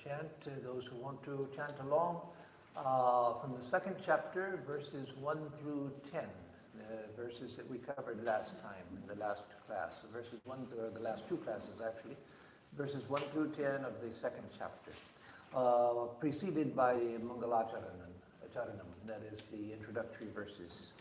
chant, those who want to chant along, from the second chapter, verses 1 through 10, the verses that we covered last time in the last class. So verses 1 through the last two classes, actually, verses 1 through 10 of the second chapter, preceded by Mangalacharanam, that is the introductory verses.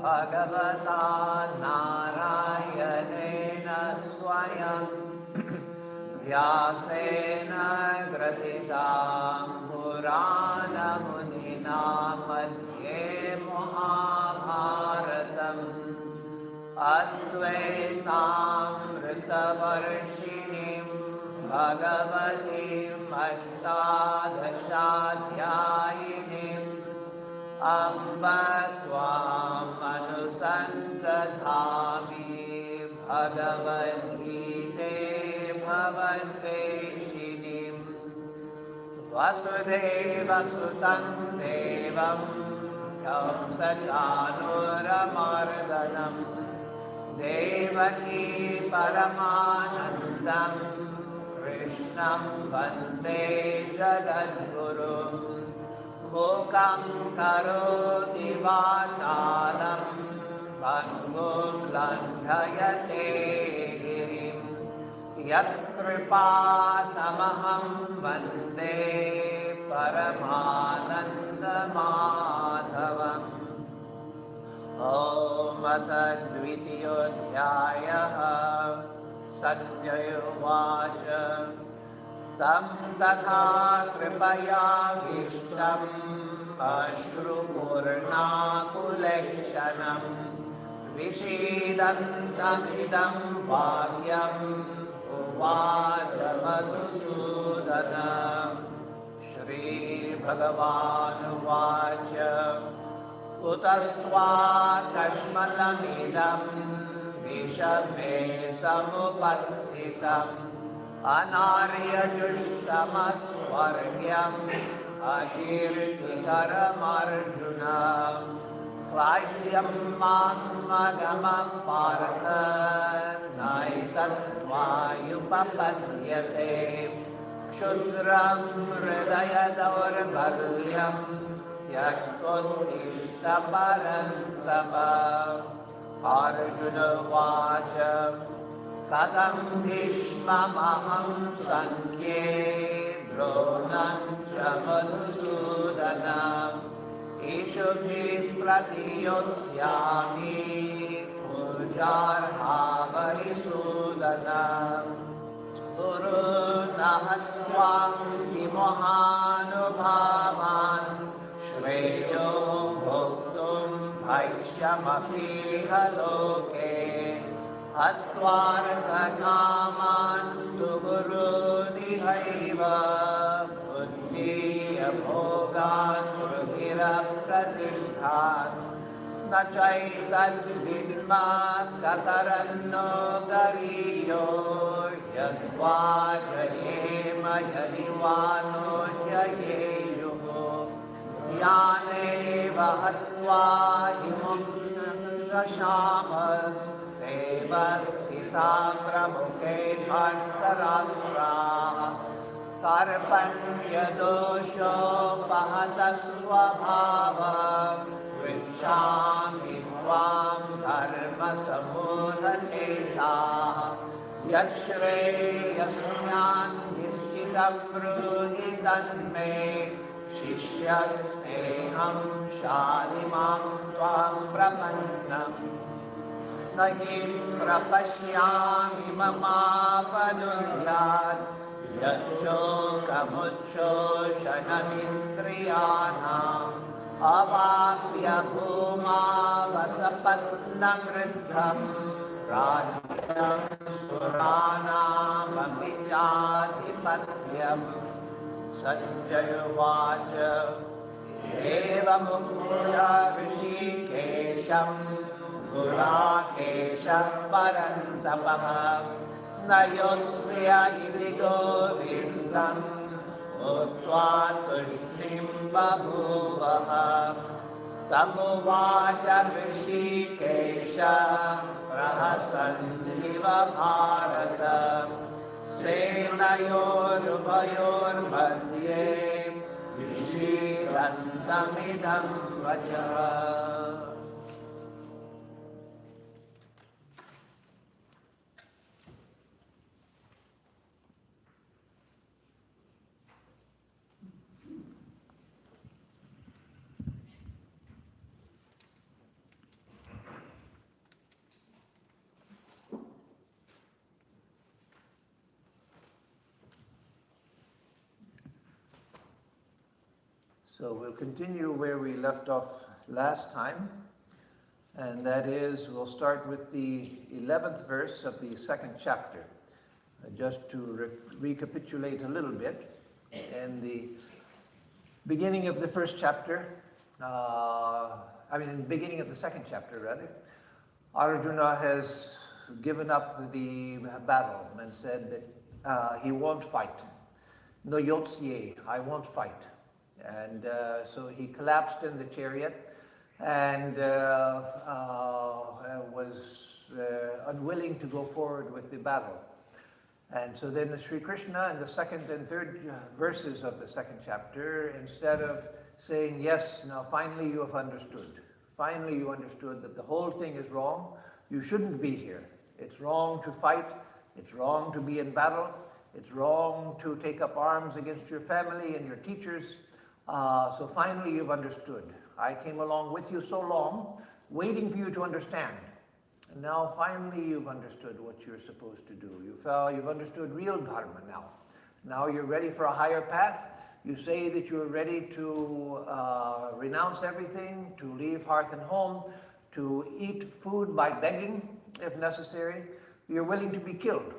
भगवता नारायणेन स्वयं व्यासेन ग्रथितां पुराणमुनिना मध्ये महाभारतम् अद्वैतामृतवर्षिणीं भगवतीम् अष्टादशाध्यायिनीम् अम्ब त्वामनुसन्तधामि भगवद्गीते भवद्वेषिणीम् वसुदेवसुतं देवं कंसचाणूरमर्दनं देवकी परमानन्दं कृष्णं वन्दे जगद्गुरुम् मूकं करोति वाचालं पङ्गुं लङ्घयते गिरिं यत्कृपातमहं वन्दे परमानन्दमाधवम्। ॐ अथ द्वितीयोऽध्यायः। सञ्जय उवाच तं तथा कृपयाविष्टम् अश्रुपूर्णाकुलेक्षणं विषीदन्तमिदं वाक्यम् उवाच मधुसूदन। श्रीभगवानुवाच कुतस्त्वाकश्मलमिदं विषमे समुपस्थितम् अनार्यजुष्टमस्वर्ग्यम् अकीर्तिकरमर्जुन। क्लाव्यं मास्मगमं पार्थ नैतत्त्वायुपपद्यते। क्षुद्रं हृदय दौर्बल्यं त्यक्तोत्तिष्ठ परन्तप। अर्जुन उवाच कथं भीष्ममहं सङ्ख्ये द्रोणं च मधुसूदन। ईशुभिः प्रतियोत्स्यामि पूजार्हा वरिसूदन। गुरून् हत्वा विमहानुभावान् श्रेयो भोक्तुं भैक्ष्यमपीह लोके। हत्वार्थकामांस्तु गुरूनिहैव भुञ्जीय भोगान् रुधिरप्रदिग्धान्। न चैतद्विद्मा कतरन्नो गरीयो यद्वा जयेम यदि वा नो जयेयुः। यानेव हत्वा हिमुक्षशामस्तेव स्थिता प्रमुखे भर्तराष्ट्राः। कार्पण्यदोषोपहतः स्वभावं पृच्छामि त्वां धर्मसम्मूढचेताः। यच्छ्रेयस्यान्निश्चितं ब्रूहि तन्मे शिष्यस्तेऽहं शाधिमां त्वां प्रपन्नम्। न हि प्रपश्यामि ममापनुद्यात् यच्छोकमुच्छोषणमिन्द्रियाणाम्। अवाप्य भूमावसपत्नवृद्धं राज्यं सुराणामपि चाधिपत्यम्। Sanjaya Uvacha Evamuktya Rishikesham Gurakesha Parantapaha Nayotsya iti Govindam Uttva Tushnim Babhuvaha Tamuvacha Rishikesha Prahasandiva Bharata Senayor Ubayor Madhye Vishidantamidam Vacha. So we'll continue where we left off last time, and that is, we'll start with the 11th verse of the second chapter. Just to recapitulate a little bit, in the beginning of the first chapter, in the beginning of the second chapter, rather, Arjuna has given up the battle and said that he won't fight. No yotsye, I won't fight. And so he collapsed in the chariot and was unwilling to go forward with the battle. And so then Sri Krishna, in the second and third verses of the second chapter, instead of saying, yes, now finally you have understood. Finally you understood that the whole thing is wrong. You shouldn't be here. It's wrong to fight. It's wrong to be in battle. It's wrong to take up arms against your family and your teachers. So finally you've understood. I came along with you so long, waiting for you to understand. And now finally you've understood what you're supposed to do. You've understood real dharma now. Now you're ready for a higher path. You say that you're ready to renounce everything, to leave hearth and home, to eat food by begging if necessary. You're willing to be killed.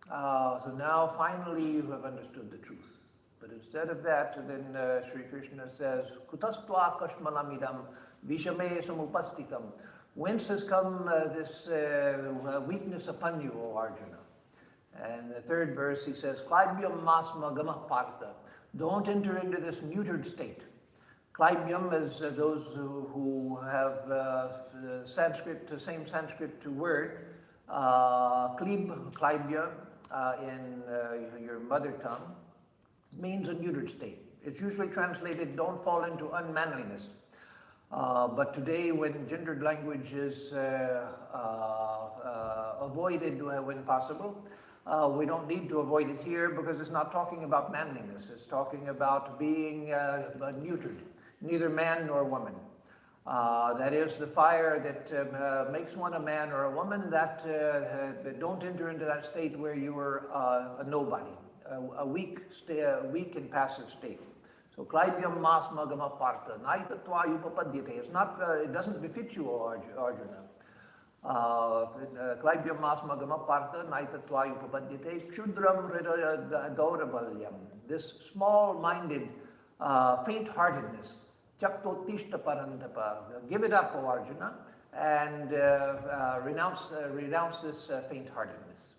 So now finally you have understood the truth. But instead of that, then Sri Krishna says, Kutastva kashmalamidam vishame samupastitam. Whence has come this weakness upon you, O Arjuna? And the third verse he says, Klaibhyam masma gamah partha. Don't enter into this neutered state. Klaibhyam is those who have Sanskrit, the same Sanskrit word, klaibhya in your mother tongue, means a neutered state. It's usually translated, don't fall into unmanliness. But today, when gendered language is avoided when possible, we don't need to avoid it here because it's not talking about manliness. It's talking about being neutered, neither man nor woman. That is the fire that makes one a man or a woman, that don't enter into that state where you are a nobody. A weak and passive state. So, Klaibhyam masma gama partha, naitatva yupapadyate. It's not, it doesn't befit you, Arjuna. Klaibhyam masma gama partha, naitatva yupapadyate, kshudram hridaya gaurabalyam. This small-minded, faint-heartedness, chaktotishta parantapa. Give it up, O Arjuna, and renounce this faint-heartedness.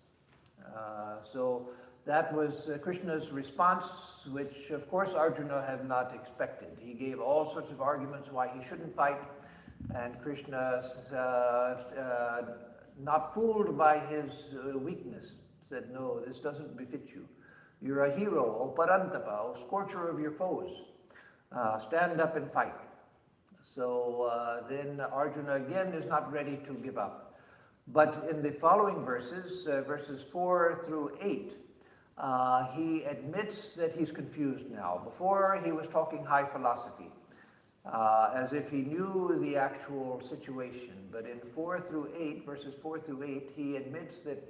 So, that was Krishna's response, which of course Arjuna had not expected. He gave all sorts of arguments why he shouldn't fight, and Krishna, not fooled by his weakness, said, no, this doesn't befit you. You're a hero, O Parantapa, O scorcher of your foes. Stand up and fight. So then Arjuna again is not ready to give up. But in the following verses, verses 4 through 8, he admits that he's confused now. Before, he was talking high philosophy, as if he knew the actual situation. But in 4 through 8, verses 4 through 8, he admits that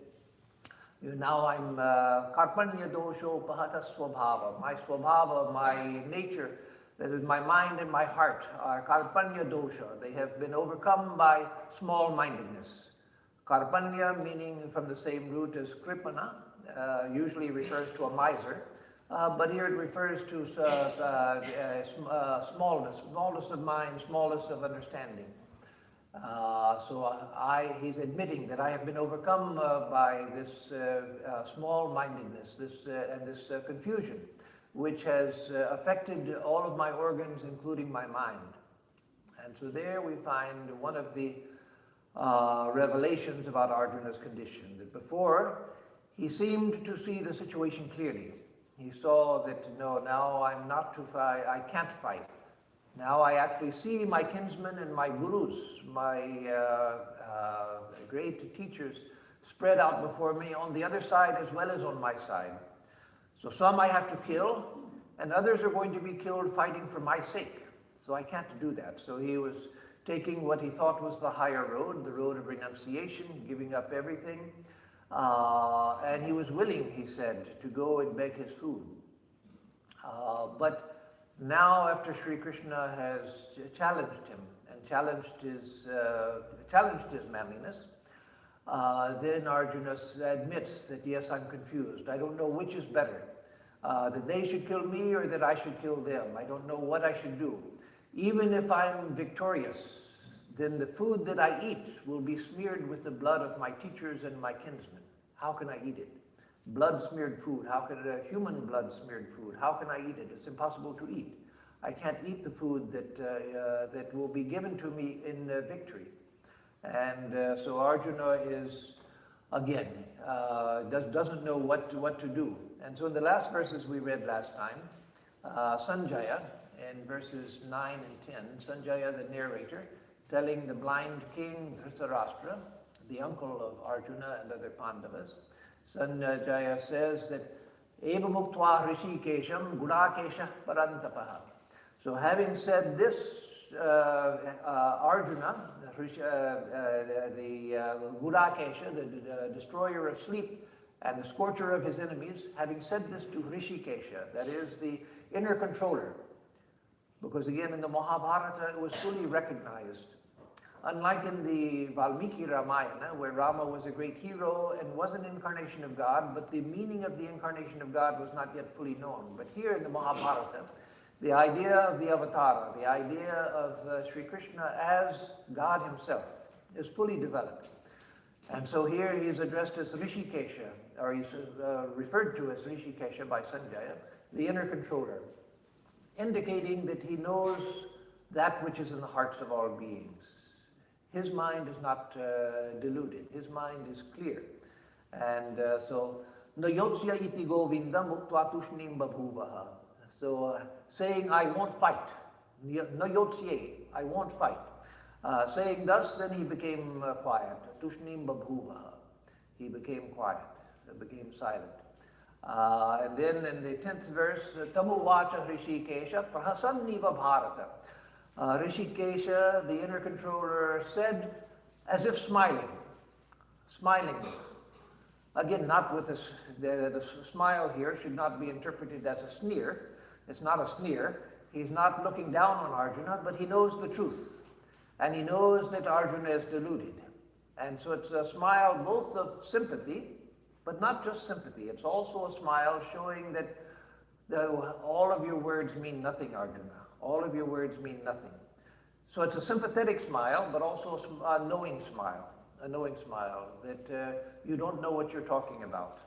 now I'm karpanya dosho pahata swabhava. My swabhava, my nature, that is my mind and my heart, are karpanya dosha. They have been overcome by small-mindedness. Karpanya, meaning from the same root as kripana, usually refers to a miser. but here it refers to smallness of mind, smallness of understanding. He's admitting that I have been overcome by this small-mindedness, this confusion, which has affected all of my organs, including my mind. And so there we find one of the revelations about Arjuna's condition, that before he seemed to see the situation clearly. He saw that, no, now I'm not to fight, I can't fight. Now I actually see my kinsmen and my gurus, my great teachers, spread out before me on the other side as well as on my side. So some I have to kill, and others are going to be killed fighting for my sake. So I can't do that. So he was taking what he thought was the higher road, the road of renunciation, giving up everything. And he was willing, he said, to go and beg his food. But now, after Sri Krishna has challenged him and challenged his manliness, then Arjuna admits that, yes, I'm confused. I don't know which is better, that they should kill me or that I should kill them. I don't know what I should do. Even if I'm victorious, then the food that I eat will be smeared with the blood of my teachers and my kinsmen. How can I eat it? Blood-smeared food. How can human blood-smeared food? How can I eat it? It's impossible to eat. I can't eat the food that will be given to me in victory. And so Arjuna is, again, doesn't know what to do. And so in the last verses we read last time, Sanjaya, in verses 9 and 10, Sanjaya, the narrator, telling the blind king Dhritarashtra, the uncle of Arjuna and other Pandavas, Sanjaya says that Eva muktva hrishikesham gudakesha parantapaha. So having said this, Arjuna, the Gudakesha, the destroyer of sleep and the scorcher of his enemies, having said this to Hrishikesha, that is the inner controller, because again in the Mahabharata it was fully recognized. Unlike in the Valmiki Ramayana, where Rama was a great hero and was an incarnation of God, but the meaning of the incarnation of God was not yet fully known. But here in the Mahabharata, the idea of the avatara, the idea of Sri Krishna as God himself is fully developed. And so here he is addressed as Rishikesha, or he's referred to as Rishikesha by Sanjaya, the inner controller, indicating that he knows that which is in the hearts of all beings. His mind is not deluded. His mind is clear. And so, na yotsya iti govinda muktva tushnim babhuvaha. So, saying, I won't fight. Na yotsye, I won't fight. Saying thus, then he became quiet. Tushnim babhuvaha. He became quiet, became silent. And then in the 10th verse, tamu vacha hrishikesha prahasanniva bharata. Rishikesha, the inner controller, said as if smiling. Again, not with the smile here should not be interpreted as a sneer. It's not a sneer. He's not looking down on Arjuna, but he knows the truth. And he knows that Arjuna is deluded. And so it's a smile both of sympathy, but not just sympathy. It's also a smile showing that all of your words mean nothing, Arjuna. All of your words mean nothing. So it's a sympathetic smile, but also a knowing smile that you don't know what you're talking about.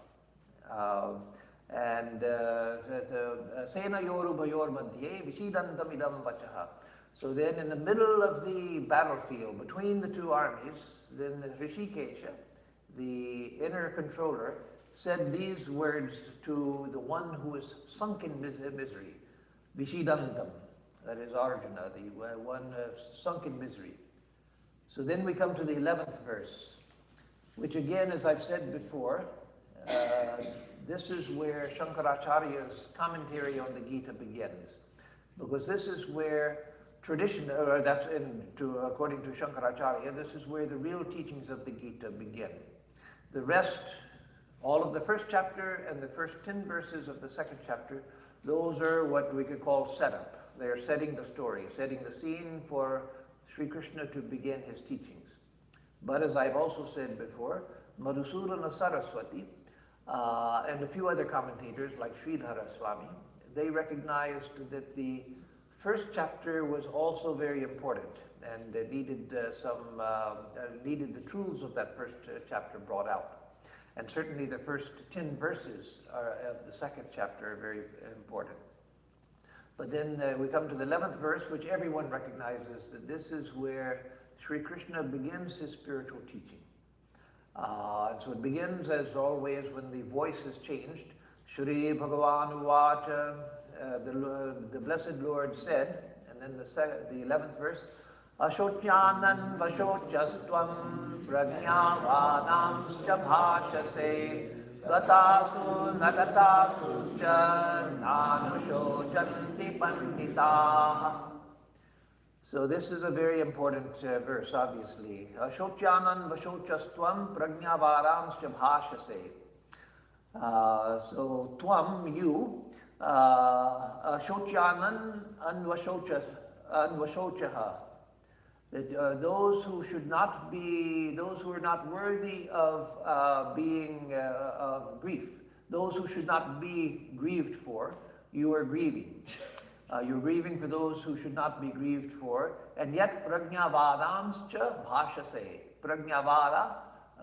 Sena yoru bhayor madhye vishidantam idam vachaha. So then in the middle of the battlefield, between the two armies, then Rishikesha, the inner controller, said these words to the one who is sunk in misery, vishidantam. That is Arjuna, the one sunk in misery. So then we come to the 11th verse, which again, as I've said before, this is where Shankaracharya's commentary on the Gita begins. Because this is where tradition, or according to Shankaracharya, this is where the real teachings of the Gita begin. The rest, all of the first chapter and the first 10 verses of the second chapter, those are what we could call setup. They are setting the story, setting the scene for Sri Krishna to begin his teachings. But as I've also said before, Madhusudana Saraswati and a few other commentators like Sridhara Swami, they recognized that the first chapter was also very important and needed needed the truths of that first chapter brought out. And certainly the first 10 verses of the second chapter are very important. But then we come to the 11th verse, which everyone recognizes that this is where Sri Krishna begins his spiritual teaching. And so it begins, as always, when the voice is changed. Shri Bhagavan Vacha, the blessed Lord said, and then the 11th verse, Ashotyanan Vashotjastvam Pragnavadamscha Bhashase Gatasu Nagatasu Cha Nanushojanti Panditaha. So this is a very important verse, obviously. Ashotyanan Vashotjastvam Pragnavadamscha Bhashase. So Tvam, you, Ashotyanan Anvashochaha. That those who should not be, those who are not worthy of of grief, those who should not be grieved for, you are grieving. You're grieving for those who should not be grieved for, and yet prajnavadanscha bhashase. Prajnavada,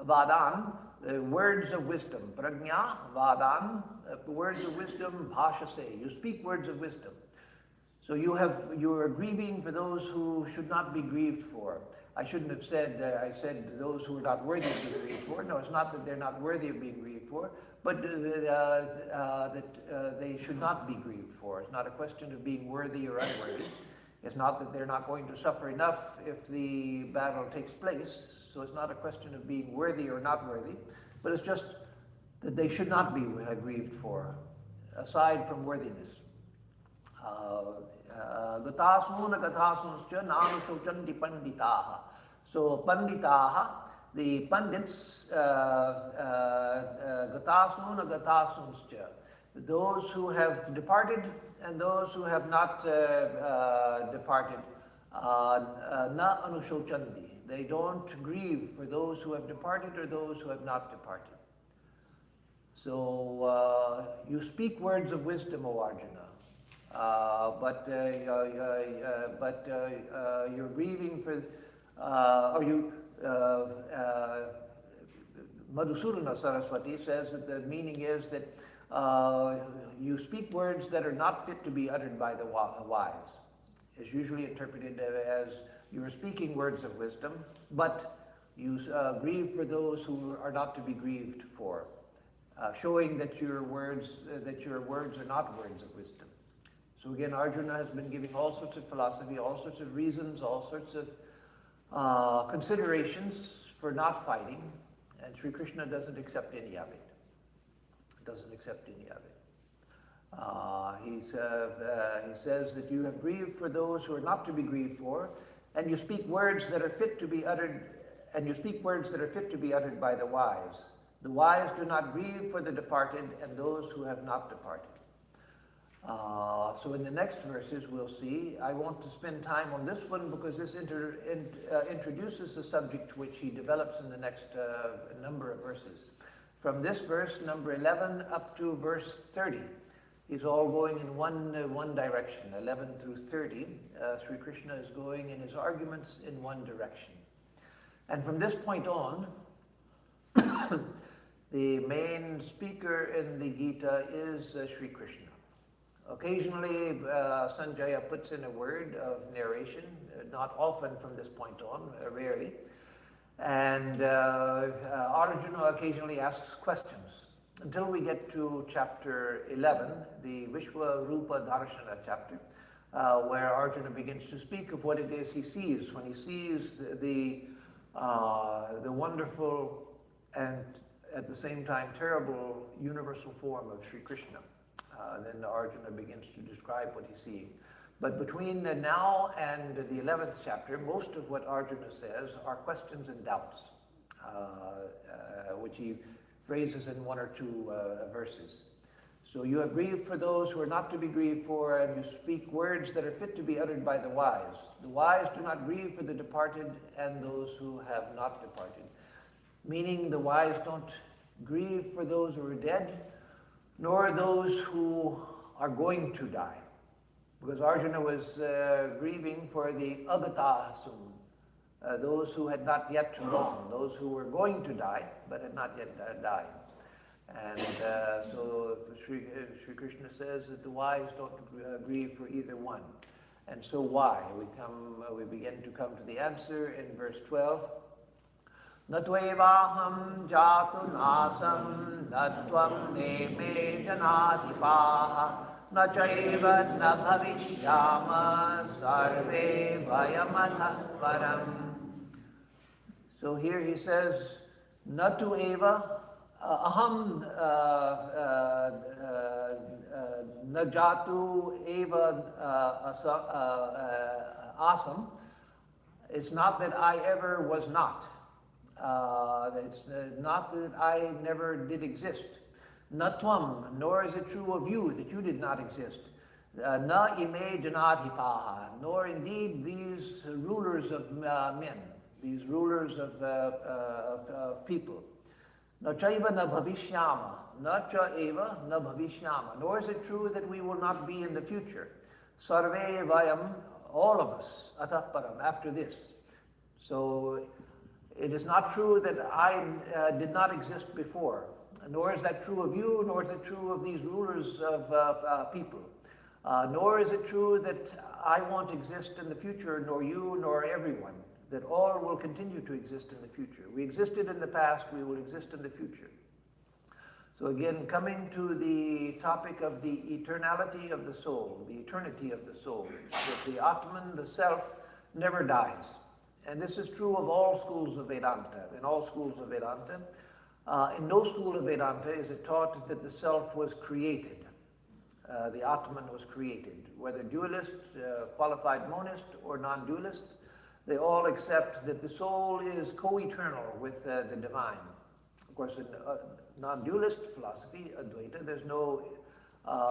vadan, the words of wisdom. Prajna, vadan, words of wisdom, bhashase. You speak words of wisdom. So you are grieving for those who should not be grieved for. I shouldn't have said, I said those who are not worthy of being grieved for. No, it's not that they're not worthy of being grieved for, but that they should not be grieved for. It's not a question of being worthy or unworthy. It's not that they're not going to suffer enough if the battle takes place. So it's not a question of being worthy or not worthy, but it's just that they should not be grieved for, aside from worthiness. Gatasuna gatasunscha nanushocanti panditaha. So panditaha, the pandits, gatasuna gatasunscha, those who have departed and those who have not departed, na anushocanti. They don't grieve for those who have departed or those who have not departed. So you speak words of wisdom, O Arjuna. But you're grieving for, Madhusudana Saraswati says that the meaning is that you speak words that are not fit to be uttered by the wise. It's usually interpreted as you are speaking words of wisdom, but you grieve for those who are not to be grieved for, showing that your words are not words of wisdom. So again, Arjuna has been giving all sorts of philosophy, all sorts of reasons, all sorts of considerations for not fighting, and Sri Krishna doesn't accept any of it. Doesn't accept any of it. He says that you have grieved for those who are not to be grieved for, and you speak words that are fit to be uttered, and you speak words that are fit to be uttered by the wise. The wise do not grieve for the departed and those who have not departed. So in the next verses we'll see, I want to spend time on this one because this introduces the subject which he develops in the next number of verses. From this verse, number 11, up to verse 30, is all going in one direction. 11 through 30, Sri Krishna is going in his arguments in one direction. And from this point on, the main speaker in the Gita is Sri Krishna. Occasionally, Sanjaya puts in a word of narration, not often from this point on, rarely. And Arjuna occasionally asks questions until we get to chapter 11, the Vishwarupa Darshana chapter, where Arjuna begins to speak of what it is he sees when he sees the wonderful and at the same time terrible universal form of Sri Krishna. Then Arjuna begins to describe what he's seeing. But between now and the 11th chapter, most of what Arjuna says are questions and doubts, which he phrases in one or two verses. So you have grieved for those who are not to be grieved for, and you speak words that are fit to be uttered by the wise. The wise do not grieve for the departed and those who have not departed. Meaning the wise don't grieve for those who are dead, nor those who are going to die. Because Arjuna was grieving for the agatasum, those who had not yet gone, those who were going to die, but had not yet died. And so Sri Krishna says that the wise don't grieve for either one. And so why? We begin to come to the answer in verse 12. Na tvevaham jatu nasam, na tvam me janatipaha, na chaiva na bhavishyama, sarve vayamatha param. So here he says, natu eva aham najatu eva asam. It's not that I ever was not. It's not that I never did exist. Natvam, nor is it true of you that you did not exist. Na ime janadhipaha, nor indeed these rulers of men, these rulers of people. Na chaiva na bhavishyama, na cha eva na bhavishyama, nor is it true that we will not be in the future. Sarve vayam, all of us, atah param, after this. So it is not true that I did not exist before, nor is that true of you, nor is it true of these rulers of people. Nor is it true that I won't exist in the future, nor you, nor everyone, that all will continue to exist in the future. We existed in the past, we will exist in the future. So again, coming to the topic of the eternality of the soul, the eternity of the soul, that the Atman, the self, never dies. And this is true of all schools of Vedanta, in all schools of Vedanta. In no school of Vedanta is it taught that the self was created. The Atman was created. Whether dualist, qualified monist, or non-dualist, they all accept that the soul is co-eternal with the divine. Of course, in non-dualist philosophy, Advaita, there's no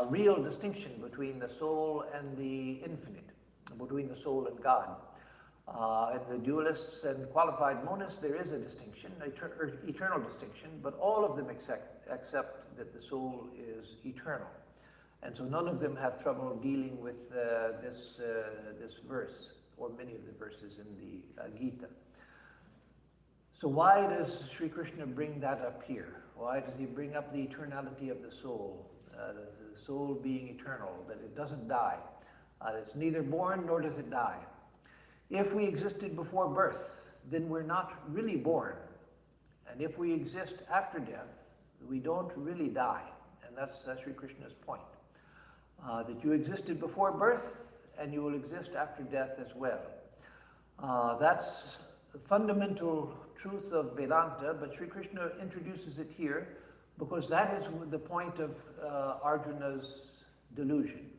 real distinction between the soul and the infinite, between the soul and God. In the dualists and qualified monists, there is a distinction, eternal distinction, but all of them accept that the soul is eternal. And so none of them have trouble dealing with this verse, or many of the verses in the Gita. So why does Sri Krishna bring that up here? Why does he bring up the eternality of the soul being eternal, that it doesn't die, that it's neither born nor does it die? If we existed before birth, then we're not really born. And if we exist after death, we don't really die. And that's Sri Krishna's point. That you existed before birth, and you will exist after death as well. That's the fundamental truth of Vedanta, but Sri Krishna introduces it here because that is the point of Arjuna's delusion.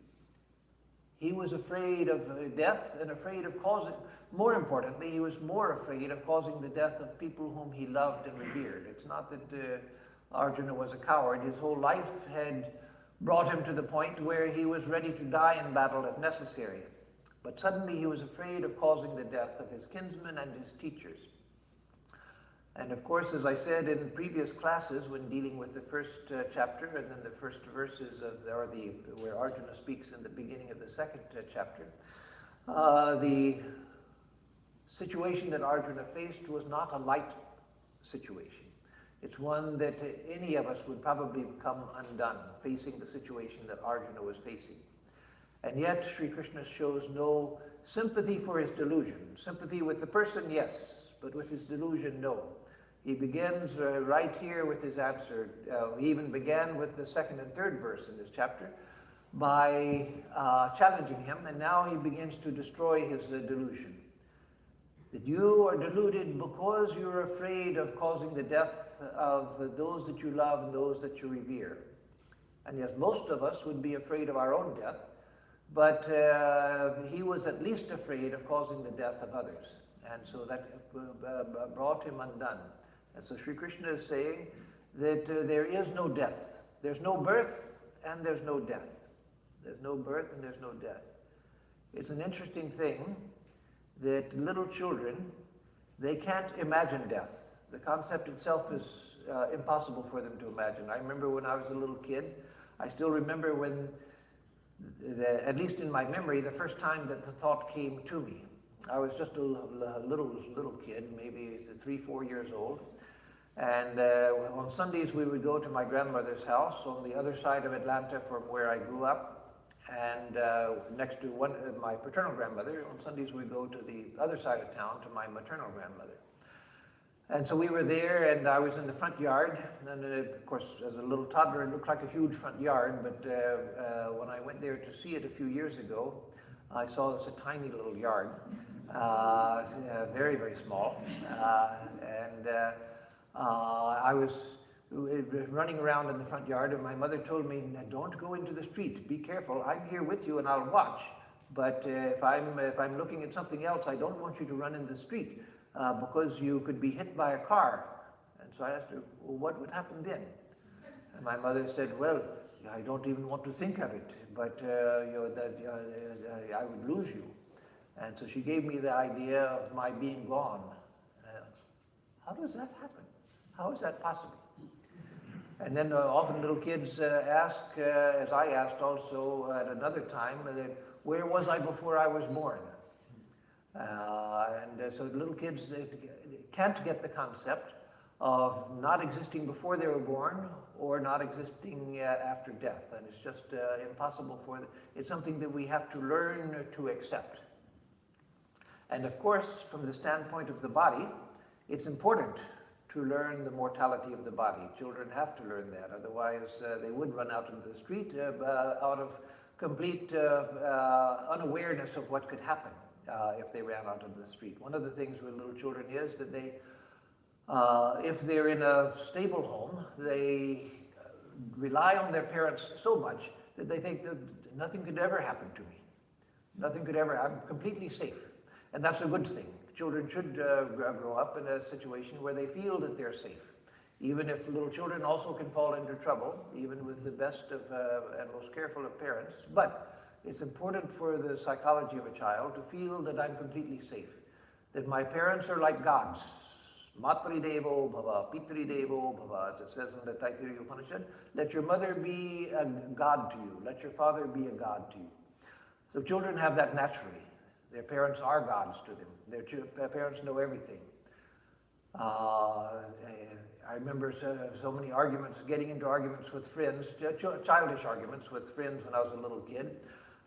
He was afraid of death and afraid of causing, more importantly, he was more afraid of causing the death of people whom he loved and revered. It's not that Arjuna was a coward. His whole life had brought him to the point where he was ready to die in battle if necessary. But suddenly he was afraid of causing the death of his kinsmen and his teachers. And of course, as I said in previous classes, when dealing with the first chapter and then the first verses where Arjuna speaks in the beginning of the second chapter, the situation that Arjuna faced was not a light situation. It's one that any of us would probably come undone, facing the situation that Arjuna was facing. And yet, Sri Krishna shows no sympathy for his delusion. Sympathy with the person, yes, but with his delusion, no. He begins right here with his answer. He even began with the second and third verse in this chapter by challenging him, and now he begins to destroy his delusion. That you are deluded because you're afraid of causing the death of those that you love and those that you revere. And yes, most of us would be afraid of our own death, but he was at least afraid of causing the death of others. And so that brought him undone. And so Sri Krishna is saying that there is no death. There's no birth and there's no death. There's no birth and there's no death. It's an interesting thing that little children, they can't imagine death. The concept itself is impossible for them to imagine. I remember when I was a little kid, I still remember when, at least in my memory, the first time that the thought came to me. I was just a little kid, maybe 3, 4 years old. And on Sundays we would go to my grandmother's house on the other side of Atlanta from where I grew up. And next to my paternal grandmother, on Sundays we go to the other side of town to my maternal grandmother. And so we were there, and I was in the front yard. And of course, as a little toddler, it looked like a huge front yard. But when I went there to see it a few years ago, I saw this a tiny little yard, very, very small. I was running around in the front yard, and my mother told me, "Don't go into the street. Be careful. I'm here with you, and I'll watch. But if I'm looking at something else, I don't want you to run in the street because you could be hit by a car." And so I asked her, "Well, what would happen then?" And my mother said, "Well, I don't even want to think of it, but I would lose you." And so she gave me the idea of my being gone. How does that happen? How is that possible? And then often little kids ask, as I asked also at another time, where was I before I was born? So little kids can't get the concept of not existing before they were born or not existing after death. And it's just impossible for them. It's something that we have to learn to accept. And of course, from the standpoint of the body, it's important to learn the mortality of the body. Children have to learn that, otherwise they would run out into the street out of complete unawareness of what could happen if they ran out into the street. One of the things with little children is that they, if they're in a stable home, they rely on their parents so much that they think that nothing could ever happen to me. Nothing could ever, I'm completely safe. And that's a good thing. Children should grow up in a situation where they feel that they're safe, even if little children also can fall into trouble, even with the best of and most careful of parents. But it's important for the psychology of a child to feel that I'm completely safe, that my parents are like gods. Matri Devo Bhava, Pitri Devo Bhava, as it says in the Taittiriya Upanishad. Let your mother be a god to you. Let your father be a god to you. So children have that naturally. Their parents are gods to them. Their parents know everything. I remember so many arguments, getting into arguments with friends, childish arguments with friends when I was a little kid,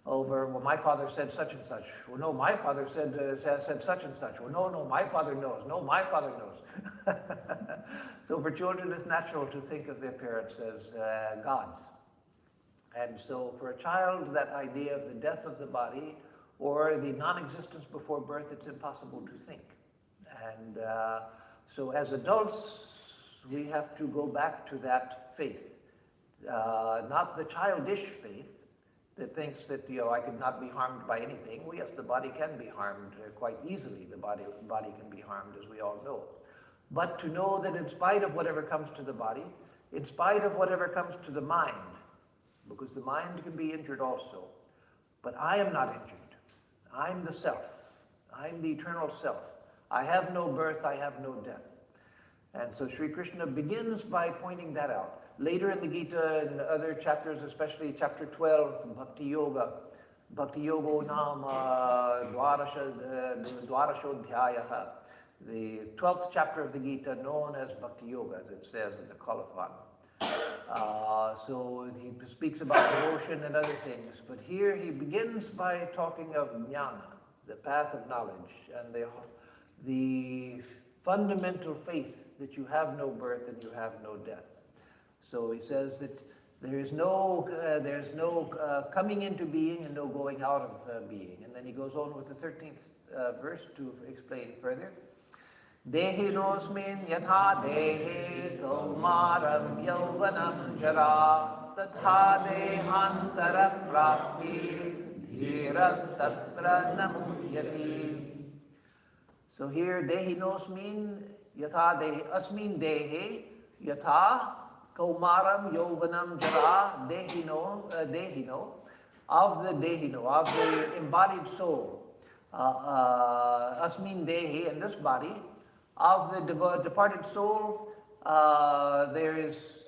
over, well, my father said such and such. Well, no, my father said such and such. Well, no, my father knows. No, my father knows. So for children, it's natural to think of their parents as gods. And so for a child, that idea of the death of the body or the non-existence before birth, it's impossible to think. And so as adults, we have to go back to that faith, not the childish faith that thinks that, I could not be harmed by anything. Well, yes, the body can be harmed quite easily. The body can be harmed, as we all know. But to know that in spite of whatever comes to the body, in spite of whatever comes to the mind, because the mind can be injured also, but I am not injured. I'm the self. I'm the eternal self. I have no birth, I have no death. And so Sri Krishna begins by pointing that out. Later in the Gita, in other chapters, especially chapter 12, Bhakti Yoga, Bhakti Yogo Nama Dwarashodhyayaha, the 12th chapter of the Gita, known as Bhakti Yoga, as it says in the Colophon. So he speaks about devotion and other things, but here he begins by talking of jnana, the path of knowledge, and the fundamental faith that you have no birth and you have no death. So he says that there's no coming into being and no going out of being. And then he goes on with the 13th verse to explain further. Dehinosmin yatha dehe kaumaram yauvanam jara tatha dehantara prapti dhiras tatra namuhyati. So here dehinosmin yatha dehe asmin dehe yatha kaumaram yauvanam jara dehino of the embodied soul, asmin dehe, in this body, of the departed soul, there is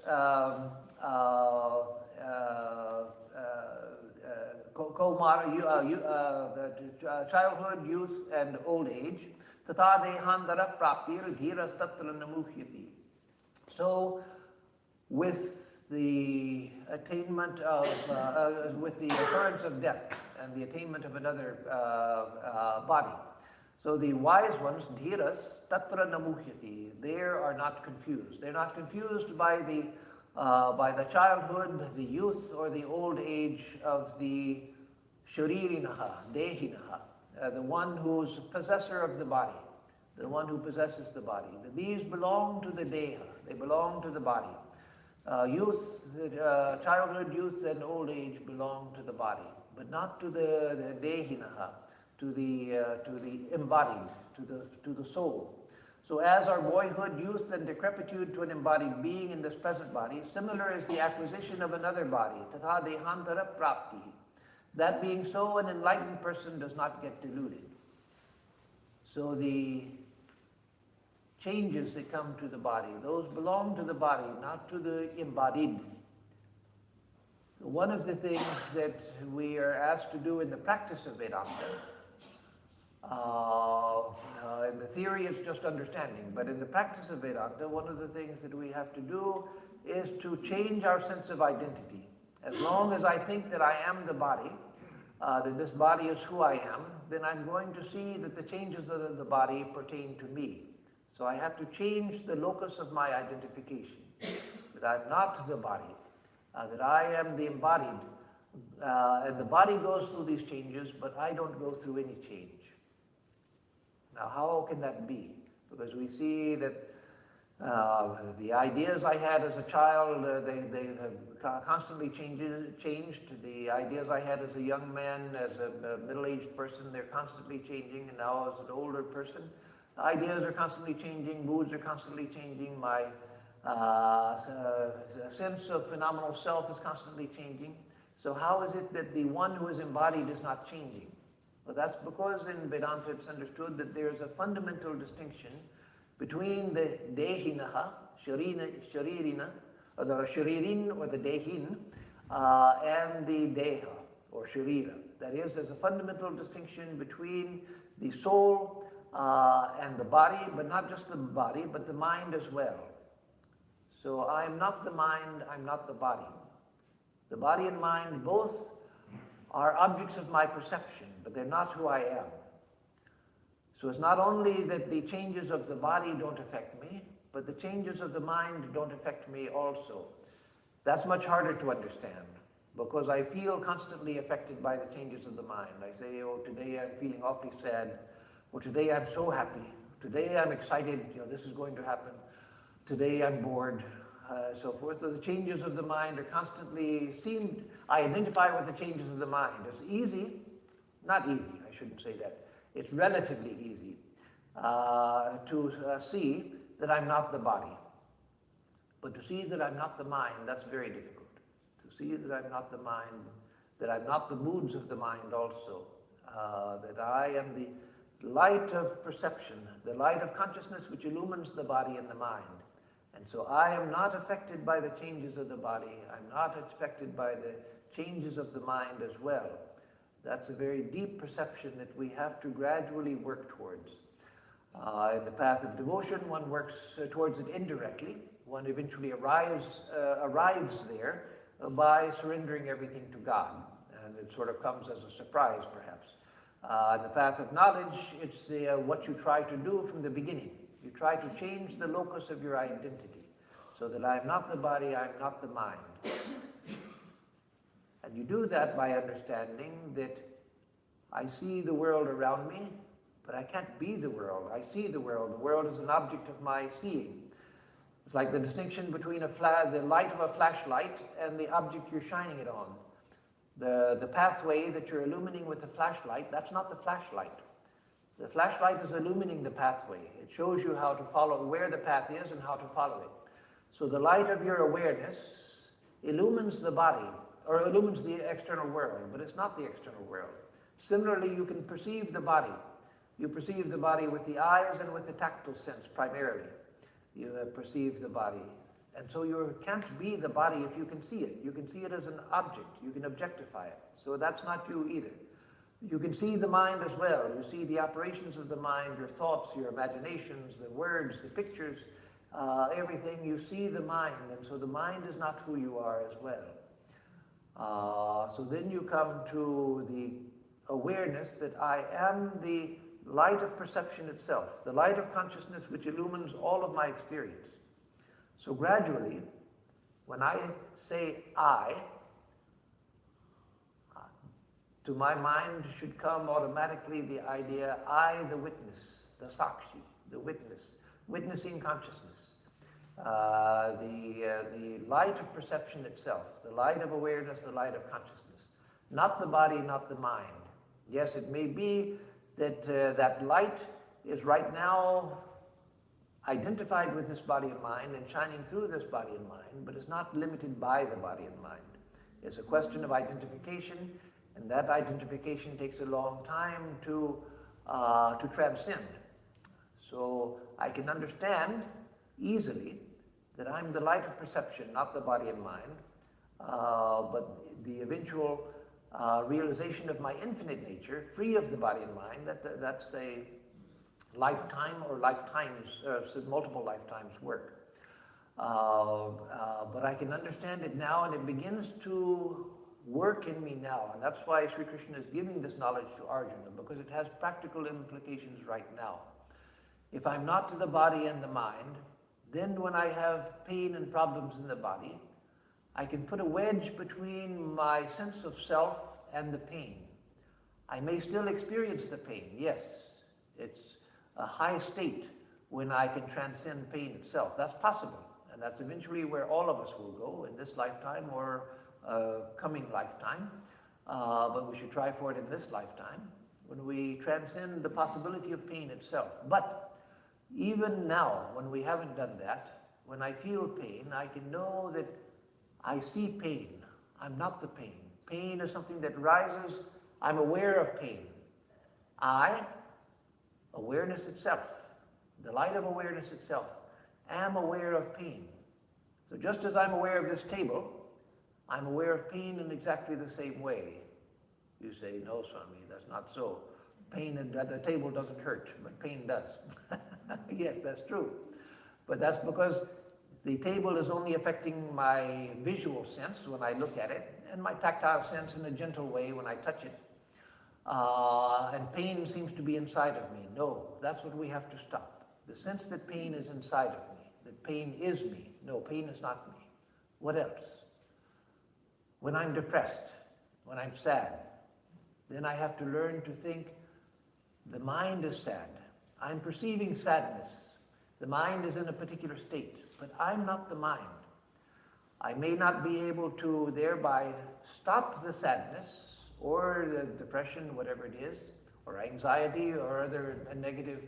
childhood, youth, and old age. Tata dehandara praptir dhiras tatra namuhyati. So, with the attainment of, with the occurrence of death and the attainment of another body. So the wise ones, dhiras, tatra namuhyati, they are not confused. They're not confused by the childhood, the youth, or the old age of the sharirinaha, dehinaha, the one who's possessor of the body, the one who possesses the body. These belong to the deha, they belong to the body. Childhood, youth, and old age belong to the body, but not to the dehinaha, to the embodied, to the soul. So as our boyhood, youth, and decrepitude to an embodied being in this present body, similar is the acquisition of another body, tatha dehantara prapti. That being so, an enlightened person does not get deluded. So the changes that come to the body, those belong to the body, not to the embodied. One of the things that we are asked to do in the practice of Vedanta, in the theory it's just understanding, but in the practice of Vedanta, one of the things that we have to do is to change our sense of identity. As long as I think that I am the body, that this body is who I am, then I'm going to see that the changes of the body pertain to me. So I have to change the locus of my identification, that I'm not the body, that I am the embodied, and the body goes through these changes, but I don't go through any change. Now, how can that be? Because we see that the ideas I had as a child, they have constantly changed. The ideas I had as a young man, as a middle-aged person, they're constantly changing, and now as an older person, ideas are constantly changing, moods are constantly changing, my sense of phenomenal self is constantly changing. So how is it that the one who is embodied is not changing? Well, that's because in Vedanta it's understood that there's a fundamental distinction between the dehinaha, sharirina, or the sharirin or the dehin, and the deha, or sharira. That is, there's a fundamental distinction between the soul and the body, but not just the body, but the mind as well. So I'm not the mind, I'm not the body. The body and mind both are objects of my perception, but they're not who I am. So it's not only that the changes of the body don't affect me, but the changes of the mind don't affect me also. That's much harder to understand, because I feel constantly affected by the changes of the mind. I say, oh, today I'm feeling awfully sad, or today I'm so happy, today I'm excited, this is going to happen, today I'm bored, so forth. So the changes of the mind are constantly seen. I identify with the changes of the mind. It's easy, not easy, I shouldn't say that. It's relatively easy to see that I'm not the body. But to see that I'm not the mind, that's very difficult. To see that I'm not the mind, that I'm not the moods of the mind also, that I am the light of perception, the light of consciousness which illumines the body and the mind. And so I am not affected by the changes of the body. I'm not affected by the changes of the mind as well. That's a very deep perception that we have to gradually work towards. In the path of devotion, one works towards it indirectly. One eventually arrives there by surrendering everything to God. And it sort of comes as a surprise, perhaps. In the path of knowledge, it's what you try to do from the beginning. You try to change the locus of your identity so that I'm not the body, I'm not the mind. And you do that by understanding that I see the world around me, but I can't be the world. I see the world. The world is an object of my seeing. It's like the distinction between the light of a flashlight and the object you're shining it on. The pathway that you're illumining with the flashlight, that's not the flashlight. The flashlight is illumining the pathway. It shows you how to follow, where the path is and how to follow it. So the light of your awareness illumines the body, or illumines the external world, but it's not the external world. Similarly, you can perceive the body. You perceive the body with the eyes and with the tactile sense primarily. you perceive the body. And so you can't be the body if you can see it. You can see it as an object. You can objectify it. So that's not you either. You can see the mind as well. You see the operations of the mind, your thoughts, your imaginations, the words, the pictures, everything. You see the mind, and so the mind is not who you are as well. So then you come to the awareness that I am the light of perception itself, the light of consciousness which illumines all of my experience. So gradually, when I say I, to my mind should come automatically the idea, I, the witness, the sakshi, the witness, witnessing consciousness, the light of perception itself, the light of awareness, the light of consciousness, not the body, not the mind. Yes, it may be that that light is right now identified with this body and mind and shining through this body and mind, but it's not limited by the body and mind. It's a question of identification, and that identification takes a long time to transcend. So I can understand easily that I'm the light of perception, not the body and mind, but the eventual realization of my infinite nature, free of the body and mind, that's a lifetime or lifetimes, multiple lifetimes work. But I can understand it now, and it begins to work in me now. And that's why Sri Krishna is giving this knowledge to Arjuna, because it has practical implications right now. If I'm not to the body and the mind, then when I have pain and problems in the body, I can put a wedge between my sense of self and the pain. I may still experience the pain, yes. It's a high state when I can transcend pain itself. That's possible, and that's eventually where all of us will go in this lifetime or coming lifetime, but we should try for it in this lifetime, when we transcend the possibility of pain itself. But even now, when we haven't done that, when I feel pain, I can know that I see pain. I'm not the pain. Pain is something that rises. I'm aware of pain. I, awareness itself, the light of awareness itself, am aware of pain. So just as I'm aware of this table, I'm aware of pain in exactly the same way. You say, no, Swami, that's not so. Pain at the table doesn't hurt, but pain does. Yes, that's true. But that's because the table is only affecting my visual sense when I look at it, and my tactile sense in a gentle way when I touch it. And pain seems to be inside of me. No, that's what we have to stop. The sense that pain is inside of me, that pain is me. No, pain is not me. What else? When I'm depressed, when I'm sad, then I have to learn to think, the mind is sad. I'm perceiving sadness. The mind is in a particular state, but I'm not the mind. I may not be able to thereby stop the sadness or the depression, whatever it is, or anxiety or other negative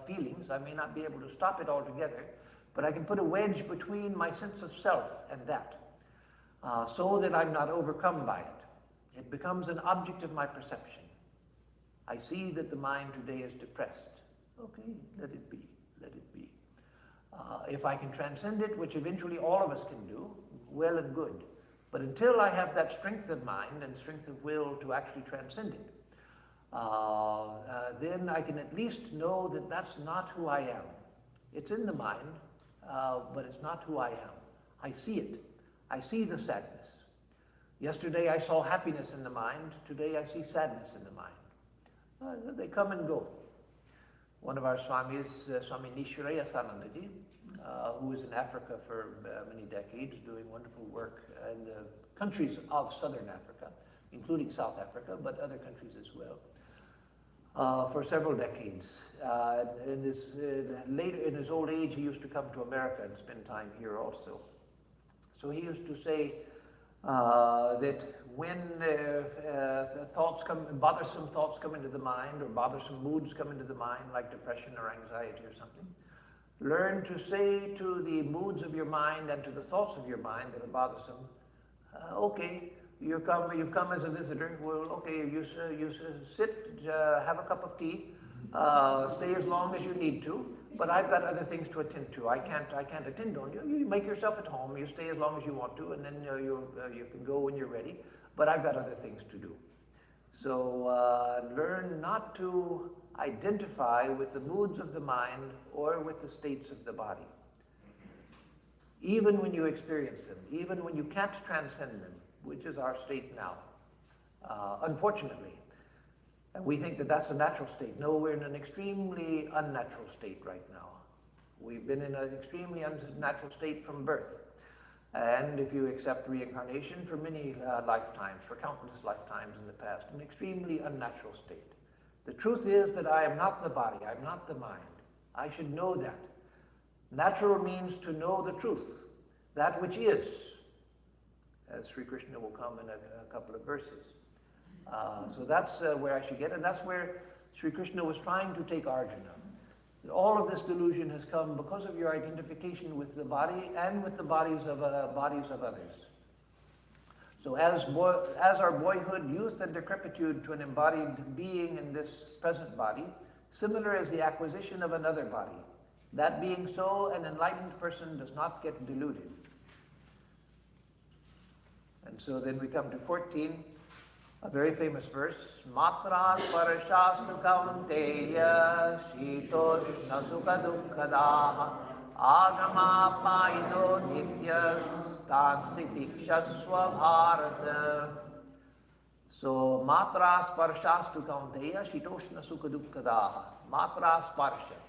feelings. I may not be able to stop it altogether, but I can put a wedge between my sense of self and that, so that I'm not overcome by it. It becomes an object of my perception. I see that the mind today is depressed. Okay, let it be, let it be. If I can transcend it, which eventually all of us can do, well and good. But until I have that strength of mind and strength of will to actually transcend it, then I can at least know that that's not who I am. It's in the mind, but it's not who I am. I see it. I see the sadness. Yesterday I saw happiness in the mind. Today I see sadness in the mind. They come and go. One of our Swamis, Swami Nishiraya Sanandaji, who was in Africa for many decades, doing wonderful work in the countries of southern Africa, including South Africa, but other countries as well, for several decades. Later in his old age, he used to come to America and spend time here also. So he used to say that when bothersome thoughts come into the mind, or bothersome moods come into the mind, like depression or anxiety or something, learn to say to the moods of your mind and to the thoughts of your mind that are bothersome, okay, you've come as a visitor. Well, okay, you sit, have a cup of tea, Stay as long as you need to, but I've got other things to attend to. I can't attend on you. You make yourself at home. You stay as long as you want to, and then you can go when you're ready. But I've got other things to do. So learn not to identify with the moods of the mind or with the states of the body. Even when you experience them, even when you can't transcend them, which is our state now, unfortunately. And we think that that's a natural state. No, we're in an extremely unnatural state right now. We've been in an extremely unnatural state from birth. And if you accept reincarnation, for many lifetimes, for countless lifetimes in the past, an extremely unnatural state. The truth is that I am not the body, I'm not the mind. I should know that. Natural means to know the truth, that which is, as Sri Krishna will come in a couple of verses. So that's where I should get, and that's where Sri Krishna was trying to take Arjuna. All of this delusion has come because of your identification with the body and with the bodies of others. So as our boyhood, youth, and decrepitude to an embodied being in this present body, similar as the acquisition of another body. That being so, an enlightened person does not get deluded. And so then we come to 14, a very famous verse. Matra sparashastu kaunteya shitoshna sukha dukkhadaha agama paino nityas tanstitikshasva bharata. So matra sparashastu kaunteya shitoshna sukha dukkhadaha. Matra sparsha.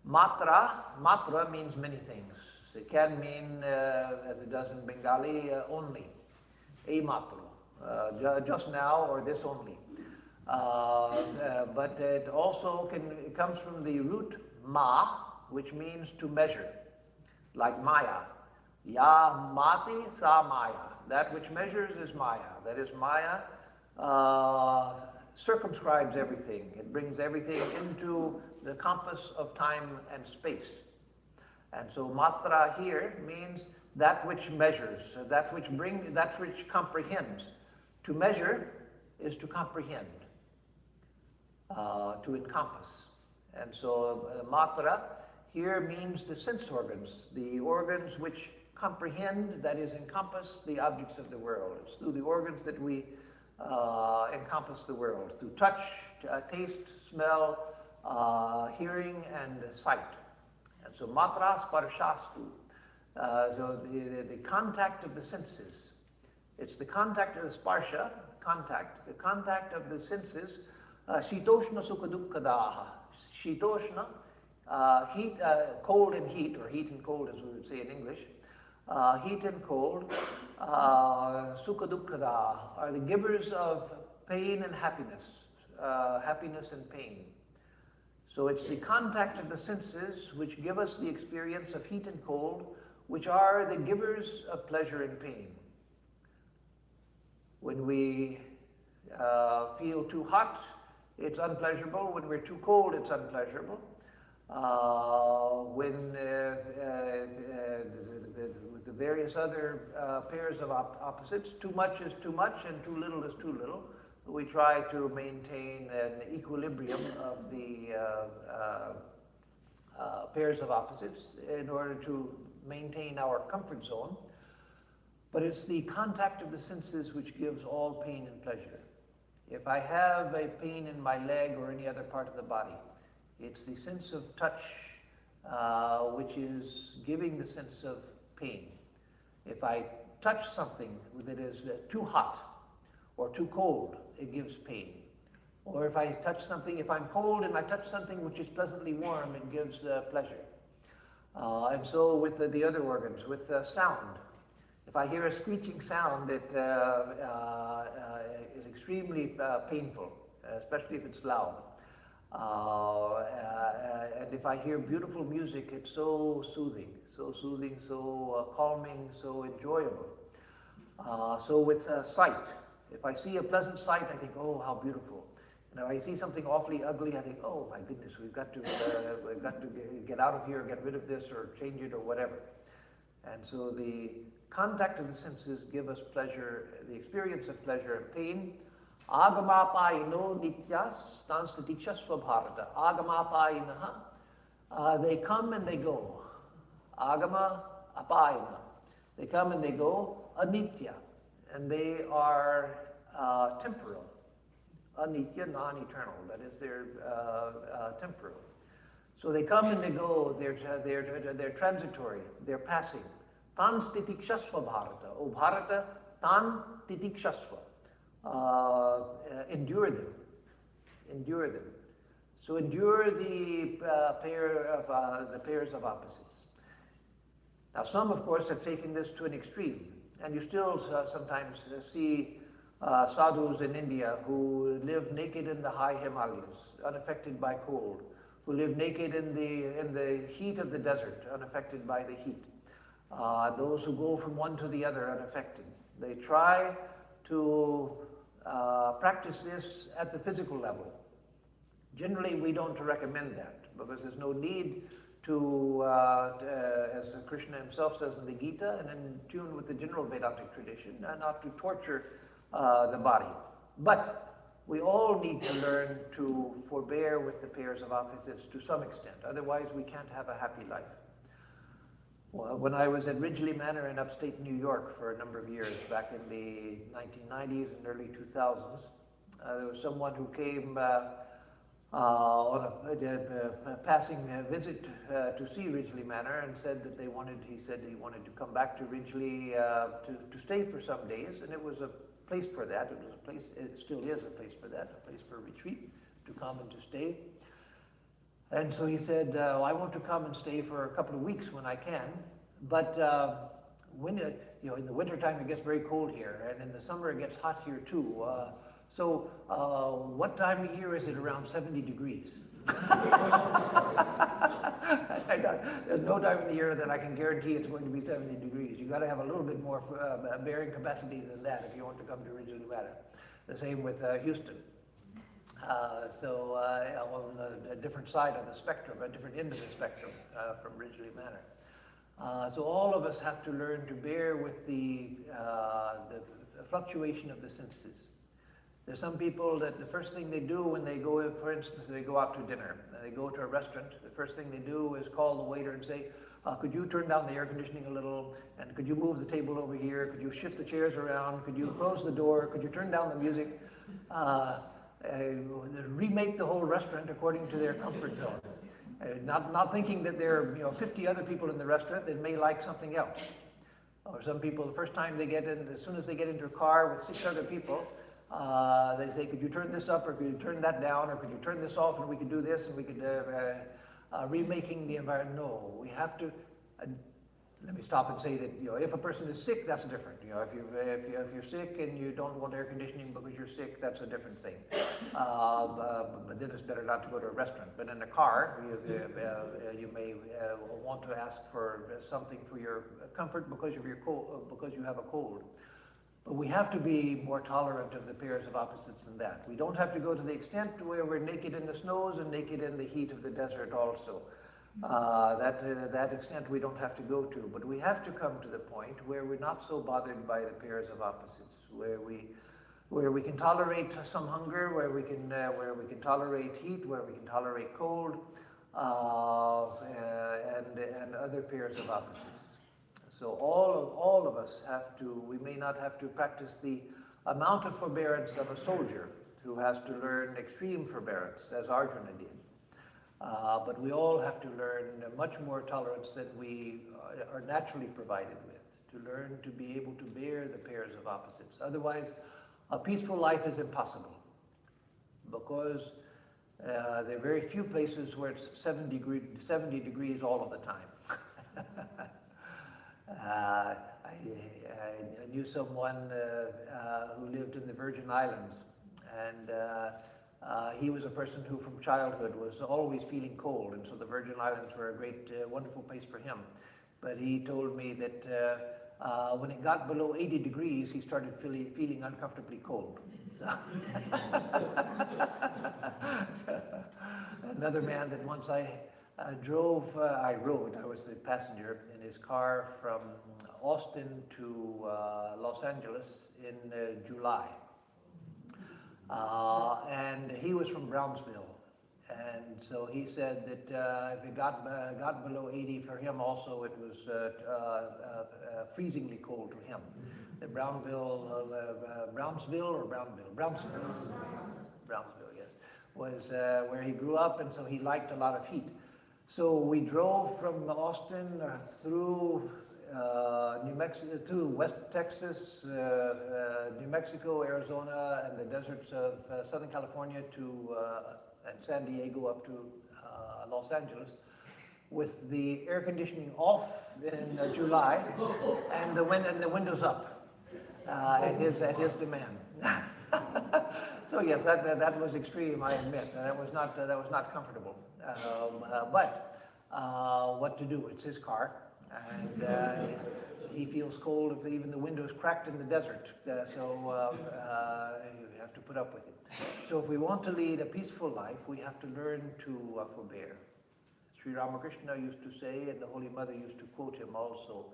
Matra means many things. It can mean, as it does in Bengali, only. A matru. Just now or this only. But it also it comes from the root ma, which means to measure, like maya. Ya mati sa maya. That which measures is maya. That is, maya circumscribes everything. It brings everything into the compass of time and space. And so matra here means that which measures, that which comprehends. To measure is to comprehend, to encompass. And so matra here means the sense organs, the organs which comprehend, that is, encompass the objects of the world. It's through the organs that we encompass the world, through touch, taste, smell, hearing, and sight. And so matra sparshastu, so the contact of the senses. It's the contact of the sparsha, the contact of the senses, shitoshna sukha dukkhadaha. Shitoshna, heat, cold and heat, or heat and cold as we would say in English. Heat and cold, sukha dukkhadaha, are the givers of pain and happiness, happiness and pain. So it's the contact of the senses which give us the experience of heat and cold, which are the givers of pleasure and pain. When we feel too hot, it's unpleasurable. When we're too cold, it's unpleasurable. When the various other pairs of opposites, too much is too much and too little is too little. We try to maintain an equilibrium of the pairs of opposites in order to maintain our comfort zone. But it's the contact of the senses which gives all pain and pleasure. If I have a pain in my leg or any other part of the body, it's the sense of touch which is giving the sense of pain. If I touch something that is too hot or too cold, it gives pain. Or if I touch something, if I'm cold and I touch something which is pleasantly warm, it gives pleasure. And so with the other organs, with sound. If I hear a screeching sound, it is extremely painful, especially if it's loud. And if I hear beautiful music, it's so soothing, so calming, so enjoyable. So with sight, if I see a pleasant sight, I think, oh, how beautiful. And if I see something awfully ugly, I think, oh my goodness, we've got to get out of here, get rid of this, or change it, or whatever. And so the contact of the senses give us pleasure, the experience of pleasure and pain. Agamapayino nityas tanstatikshasva bharata. Agamapayinaha. They come and they go. Agama apayina. They come and they go. Anitya. And they are temporal. Anitya, non-eternal. That is, they're temporal. So they come and they go. They're transitory. They're passing. Tan stitikshasva bharata. O bharata, tan titikshasva. Endure them. Endure them. So endure the pairs of opposites. Now, some, of course, have taken this to an extreme, and you still sometimes see sadhus in India who live naked in the high Himalayas, unaffected by cold, who live naked in the heat of the desert, unaffected by the heat. Those who go from one to the other unaffected. They try to practice this at the physical level. Generally, we don't recommend that because there's no need to, as Krishna himself says in the Gita, and in tune with the general Vedantic tradition, not to torture the body. But we all need to learn to forbear with the pairs of opposites to some extent. Otherwise, we can't have a happy life. Well, when I was at Ridgely Manor in upstate New York for a number of years, back in the 1990s and early 2000s, there was someone who came on a passing visit to see Ridgely Manor and said that he said he wanted to come back to Ridgely to stay for some days, and it was a place for that. It was a place, it still is a place for that, a place for retreat, to come and to stay. And so he said, I want to come and stay for a couple of weeks when I can, but when in the wintertime it gets very cold here, and in the summer it gets hot here too. So what time of year is it around 70 degrees? There's no time of the year that I can guarantee it's going to be 70 degrees. You've got to have a little bit more bearing capacity than that if you want to come to Ridgely Manor. The same with Houston. On a different side of the spectrum, a different end of the spectrum from Ridgely Manor. So all of us have to learn to bear with the fluctuation of the senses. There's some people that the first thing they do when they go, for instance, they go out to dinner, they go to a restaurant, the first thing they do is call the waiter and say, could you turn down the air conditioning a little, and could you move the table over here, could you shift the chairs around, could you close the door, could you turn down the music? Remake the whole restaurant according to their comfort zone. Not thinking that there are 50 other people in the restaurant that may like something else. Or some people, the first time they get in, as soon as they get into a car with 6 other people, they say, could you turn this up, or could you turn that down, or could you turn this off, and we could do this, and we could, remaking the environment. No, we have to, let me stop and say that, if a person is sick, that's different. If you're sick and you don't want air conditioning because you're sick, that's a different thing. But then it's better not to go to a restaurant. But in a car, you may want to ask for something for your comfort because of your cold, because you have a cold. But we have to be more tolerant of the pairs of opposites than that. We don't have to go to the extent where we're naked in the snows and naked in the heat of the desert also. That extent we don't have to go to, but we have to come to the point where we're not so bothered by the pairs of opposites, where we can tolerate some hunger, where we can tolerate heat, where we can tolerate cold, and other pairs of opposites. So all of us have to. We may not have to practice the amount of forbearance of a soldier who has to learn extreme forbearance, as Arjuna did. But we all have to learn much more tolerance than we are naturally provided with, to learn to be able to bear the pairs of opposites. Otherwise, a peaceful life is impossible, because there are very few places where it's 70 degrees all of the time. I knew someone who lived in the Virgin Islands, and he was a person who from childhood was always feeling cold, and so the Virgin Islands were a great, wonderful place for him. But he told me that when it got below 80 degrees, he started feeling uncomfortably cold. So another man that once I rode, I was the passenger in his car from Austin to Los Angeles in July. And he was from Brownsville. And so he said that if it got below 80 for him also, it was freezingly cold to him. The Brownsville, yes, was where he grew up, and so he liked a lot of heat. So we drove from Austin through New Mexico, through West Texas, New Mexico, Arizona, and the deserts of Southern California to and San Diego up to Los Angeles, with the air conditioning off in July and the windows up at his demand. So yes, that was extreme, I admit. That was not comfortable. But what to do? It's his car, and he feels cold if even the window's cracked in the desert. So you have to put up with it. So if we want to lead a peaceful life, we have to learn to forbear. Sri Ramakrishna used to say, and the Holy Mother used to quote him also,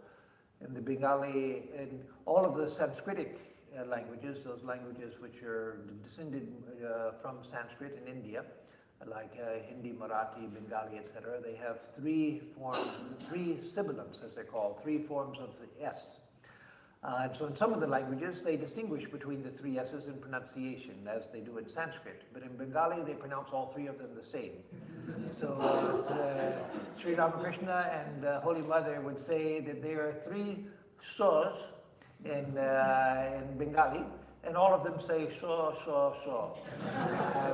in the Bengali, in all of the Sanskritic languages, those languages which are descended from Sanskrit in India, like Hindi, Marathi, Bengali, etc., they have three sibilants, as they're called, three forms of the S. And so in some of the languages, they distinguish between the three S's in pronunciation, as they do in Sanskrit. But in Bengali, they pronounce all three of them the same. So Sri Ramakrishna and Holy Mother would say that there are three sas in Bengali, and all of them say so,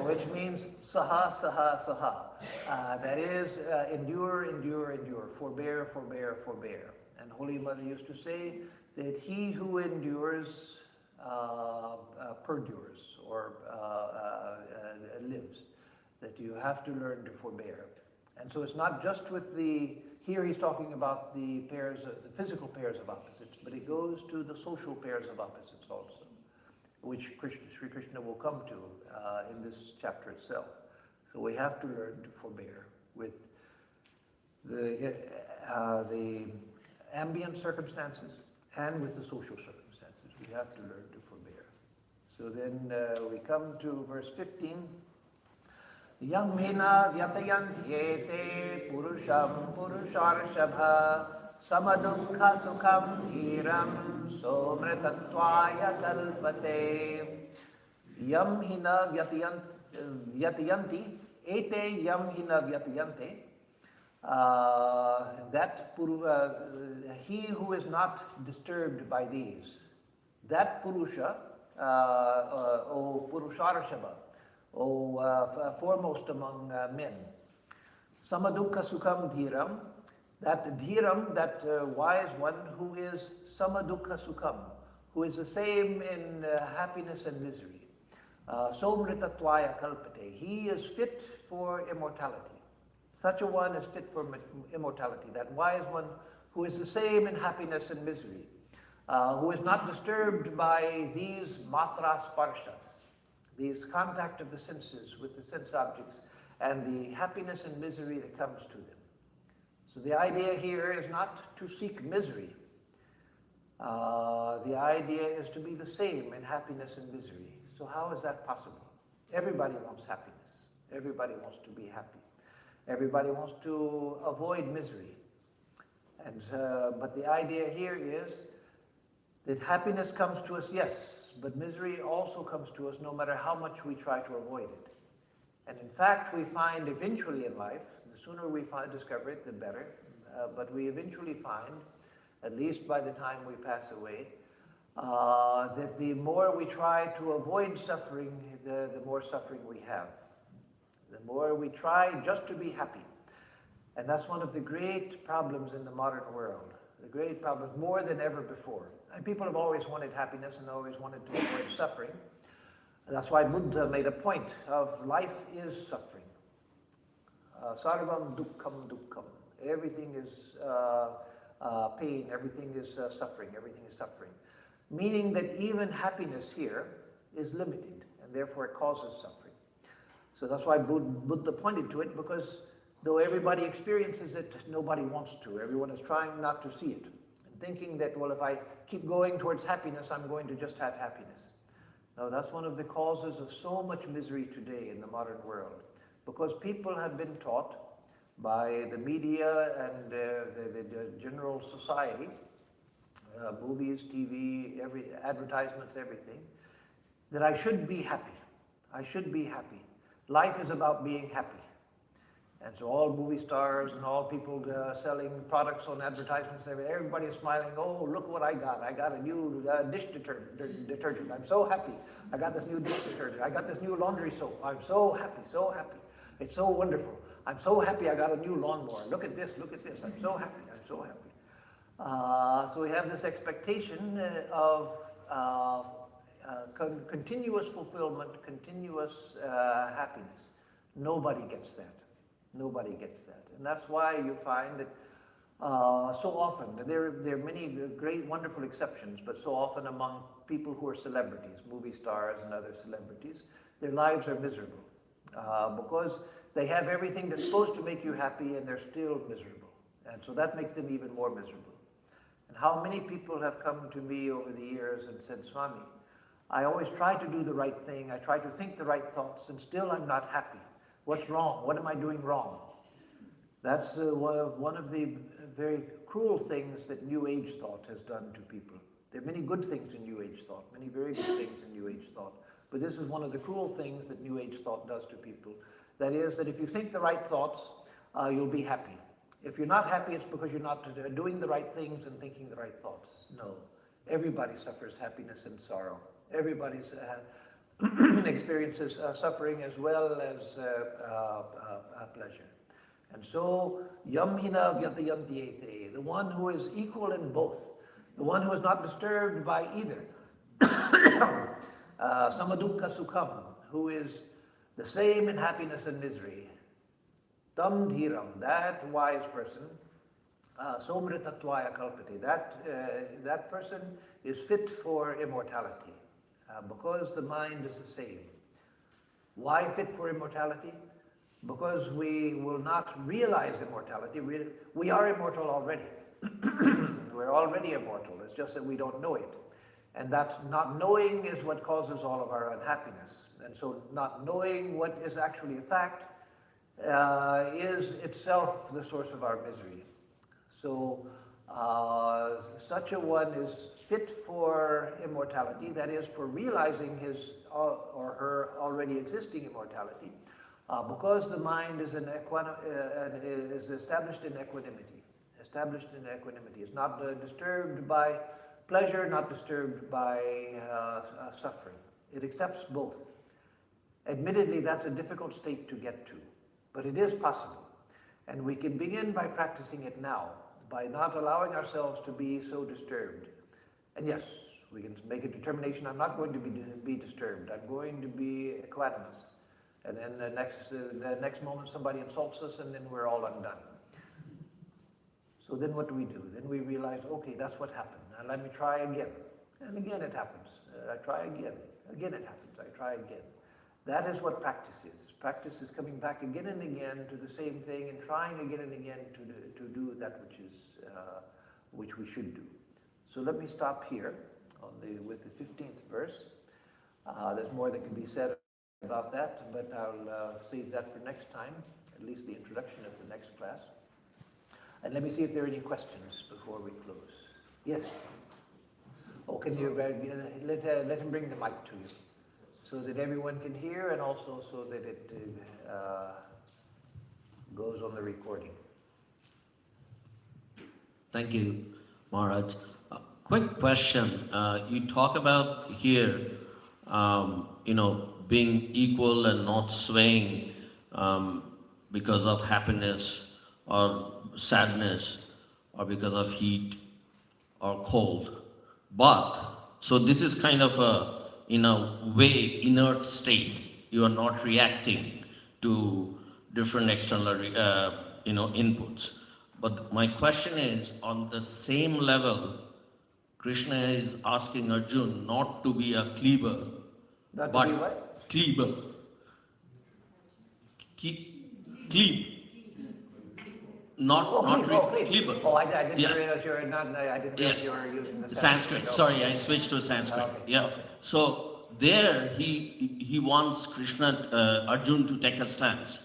which means saha, saha, saha. That is, endure, endure, endure, forbear, forbear, forbear. And Holy Mother used to say that he who endures perdures, or lives, that you have to learn to forbear. And so it's not just with here he's talking about the pairs, the physical pairs of opposites, but it goes to the social pairs of opposites also, which Sri Krishna will come to in this chapter itself. So we have to learn to forbear with the ambient circumstances and with the social circumstances. We have to learn to forbear. So then we come to verse 15. Yam hina vyatayantyete purusham purusharshabha samadukha sukham dhiram somritatvaya kalpate. Yam hina vyatayanti ete yam hina vyatayante. He who is not disturbed by these, that Purusha, O Purusharshava, O foremost among men, Samadukha Sukham Dhiram, that Dhiram, that wise one who is Samadukha Sukham, who is the same in happiness and misery, Somritatvaya Kalpate, he is fit for immortality. Such a one is fit for immortality, that wise one who is the same in happiness and misery, who is not disturbed by these matra sparshas, these contact of the senses with the sense objects, and the happiness and misery that comes to them. So the idea here is not to seek misery. The idea is to be the same in happiness and misery. So how is that possible? Everybody wants happiness. Everybody wants to be happy. Everybody wants to avoid misery. And but the idea here is that happiness comes to us, yes, but misery also comes to us no matter how much we try to avoid it. And in fact, we find eventually in life, the sooner we discover it, the better, but we eventually find, at least by the time we pass away, that the more we try to avoid suffering, the more suffering we have. The more we try just to be happy. And that's one of the great problems in the modern world. The great problem, more than ever before. And people have always wanted happiness and always wanted to avoid suffering. And that's why Buddha made a point of life is suffering. Sarvam dukkham dukkham. Everything is pain, everything is suffering, everything is suffering. Meaning that even happiness here is limited, and therefore it causes suffering. So that's why Buddha pointed to it, because though everybody experiences it, nobody wants to. Everyone is trying not to see it, and thinking that, well, if I keep going towards happiness, I'm going to just have happiness. No, that's one of the causes of so much misery today in the modern world, because people have been taught by the media and the general society, movies, TV, advertisements, everything, that I should be happy. I should be happy. Life is about being happy. And so all movie stars and all people selling products on advertisements, everybody is smiling. Oh, look what I got. I got a new dish detergent. I'm so happy. I got this new dish detergent. I got this new laundry soap. I'm so happy, so happy. It's so wonderful. I'm so happy I got a new lawnmower. Look at this, look at this. I'm so happy, I'm so happy. So we have this expectation of continuous fulfillment, continuous happiness. Nobody gets that. Nobody gets that. And that's why you find that so often, there are many great, wonderful exceptions, but so often among people who are celebrities, movie stars and other celebrities, their lives are miserable because they have everything that's supposed to make you happy and they're still miserable. And so that makes them even more miserable. And how many people have come to me over the years and said, Swami, I always try to do the right thing, I try to think the right thoughts, and still I'm not happy. What's wrong? What am I doing wrong? That's one of the very cruel things that New Age thought has done to people. There are many good things in New Age thought, many very good things in New Age thought, but this is one of the cruel things that New Age thought does to people. That is, that if you think the right thoughts, you'll be happy. If you're not happy, it's because you're not doing the right things and thinking the right thoughts. No. Everybody suffers happiness and sorrow. Everybody experiences suffering as well as pleasure. And so, yam hina vyatayanti, the one who is equal in both, the one who is not disturbed by either, samadukha sukham, who is the same in happiness and misery, tam dhiram, that wise person, somritatvaya kalpati, that person is fit for immortality. Because the mind is the same. Why fit for immortality? Because we will not realize immortality. We are immortal already. We're already immortal. It's just that we don't know it. And that not knowing is what causes all of our unhappiness. And so not knowing what is actually a fact is itself the source of our misery. So such a one is fit for immortality, that is, for realizing his or her already existing immortality, because the mind is established in equanimity. Established in equanimity. It's not disturbed by pleasure, not disturbed by suffering. It accepts both. Admittedly, that's a difficult state to get to, but it is possible. And we can begin by practicing it now, by not allowing ourselves to be so disturbed. And yes, we can make a determination, I'm not going to be disturbed, I'm going to be equanimous. And then the next moment somebody insults us and then we're all undone. So then what do? Then we realize, okay, that's what happened. Now let me try again. And again it happens. I try again. Again it happens. I try again. That is what practice is. Practice is coming back again and again to the same thing and trying again and again to do that which we should do. So let me stop here with the 15th verse. There's more that can be said about that, but I'll save that for next time, at least the introduction of the next class. And let me see if there are any questions before we close. Yes? Oh, can you let him bring the mic to you so that everyone can hear and also so that it goes on the recording. Thank you, Maharaj. Quick question. You talk about here, being equal and not swaying because of happiness or sadness or because of heat or cold. So this is kind of a, in a way, inert state. You are not reacting to different external, inputs. But my question is, on the same level, Krishna is asking Arjuna not to be a cleaver. Not but to be what? Cleaver. Cleave. Cleaver. Oh, I didn't realize you were using the Sanskrit. No. Sorry, I switched to Sanskrit. Okay. Yeah. Okay. So there he wants Arjuna to take a stance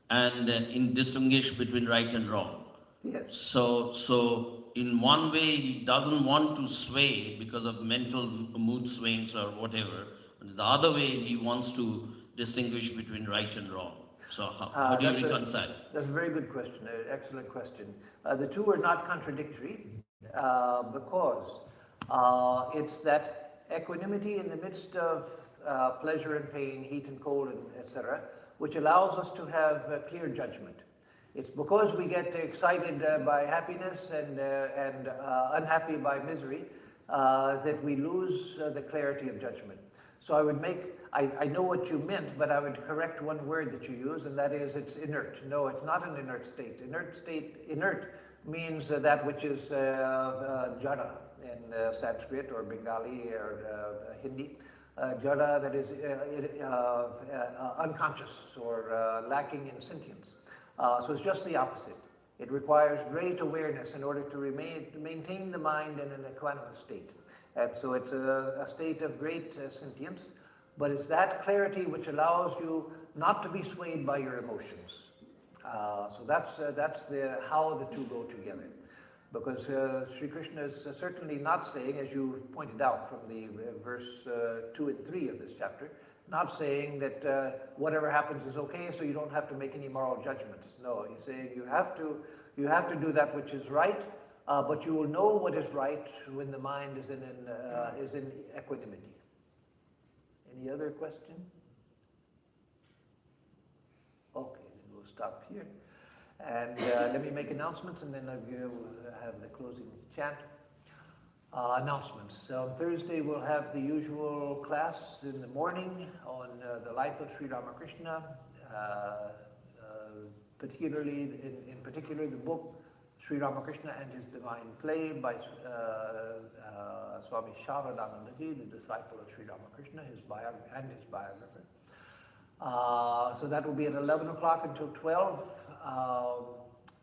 and distinguish between right and wrong. Yes. So in one way he doesn't want to sway because of mental mood swings or whatever. And the other way he wants to distinguish between right and wrong. So how do you reconcile? That's a very good question, an excellent question. The two are not contradictory because it's that equanimity in the midst of pleasure and pain, heat and cold, and etc., which allows us to have clear judgment. It's because we get excited by happiness and unhappy by misery that we lose the clarity of judgment. So I know what you meant, but I would correct one word that you use, and that is it's inert. No, it's not an inert state. Inert means that which is jada in Sanskrit or Bengali or Hindi. Jada, that is unconscious or lacking in sentience. So it's just the opposite. It requires great awareness in order to maintain the mind in an equanimous state. And so it's a state of great sentience, but it's that clarity which allows you not to be swayed by your emotions. So that's how the two go together. Because Sri Krishna is certainly not saying, as you pointed out from the verse 2 and 3 of this chapter, not saying that whatever happens is okay, so you don't have to make any moral judgments. No, he's saying you have to do that which is right, but you will know what is right when the mind is in equanimity. Any other question? Okay, then we'll stop here. And let me make announcements, and then we'll have the closing chant. Announcements. So on Thursday we'll have the usual class in the morning on the life of Sri Ramakrishna, particularly in particular the book Sri Ramakrishna and His Divine Play by Swami Sharadanandaji, the disciple of Sri Ramakrishna, his biographer. So that will be at 11 o'clock until 12.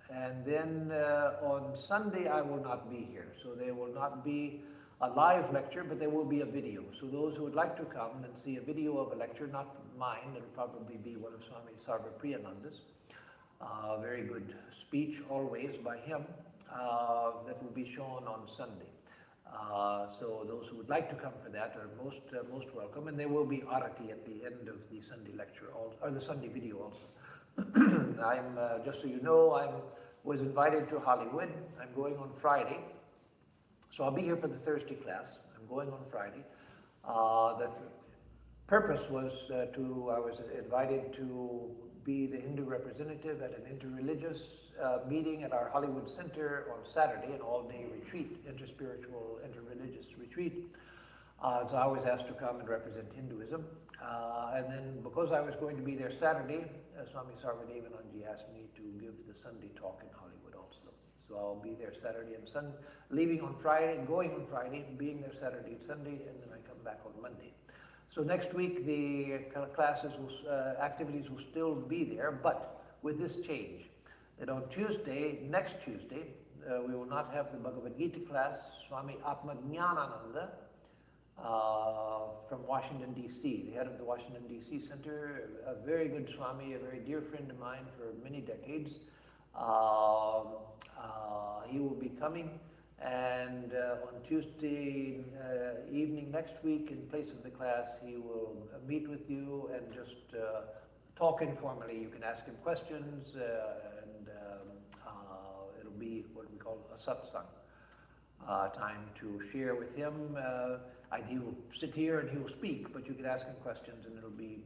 And then on Sunday I will not be here, so there will not be a live lecture, but there will be a video. So those who would like to come and see a video of a lecture, not mine, it'll probably be one of Swami Sarvapriyananda's, very good speech always by him, that will be shown on Sunday. So those who would like to come for that are most welcome, and there will be arati at the end of the Sunday lecture, or the Sunday video also. I'm just so you know, I was invited to Hollywood. I'm going on Friday, so I'll be here for the Thursday class. I'm going on Friday. The purpose was I was invited to be the Hindu representative at an interreligious meeting at our Hollywood Center on Saturday, an all-day retreat, interspiritual, interreligious retreat. So I was asked to come and represent Hinduism. And then because I was going to be there Saturday, Swami Sarvadevananji asked me to give the Sunday talk in Hollywood also. So I'll be there Saturday and Sunday, leaving on Friday, going on Friday, being there Saturday and Sunday, and then I come back on Monday. So next week the activities will still be there, but with this change, that on next Tuesday, we will not have the Bhagavad Gita class. Swami Atmajnanananda from Washington, D.C., the head of the Washington, D.C. Center, a very good Swami, a very dear friend of mine for many decades. He will be coming, and on Tuesday evening next week, in place of the class, he will meet with you and just talk informally. You can ask him questions, and it'll be what we call a satsang, time to share with him. And he will sit here and he will speak, but you can ask him questions, and it'll be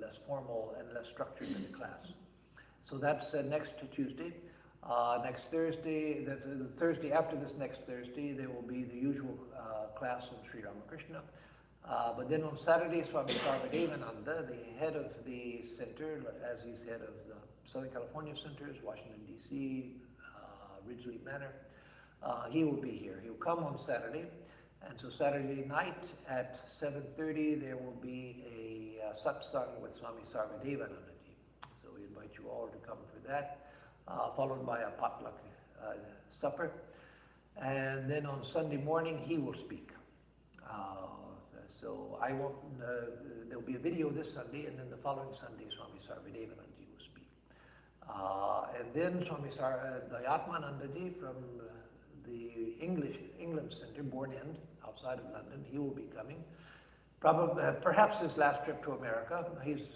less formal and less structured than the class. So that's next Tuesday. Next Thursday, the Thursday after this next Thursday, there will be the usual class on Sri Ramakrishna. But then on Saturday, Swami Sarvadevananda, the head of the center, as he's head of the Southern California centers, Washington, D.C., Ridgely Manor, he will be here. He'll come on Saturday. And so Saturday night at 7:30, there will be a satsang with Swami Sarvadevanandaji. So we invite you all to come for that, followed by a potluck supper. And then on Sunday morning, he will speak. So I won't, there'll be a video this Sunday, and then the following Sunday, Swami Sarvadevanandaji will speak. And then Swami Dayatmanandaji from the England Center, Bourne End, outside of London, he will be coming. Probably, perhaps his last trip to America. He's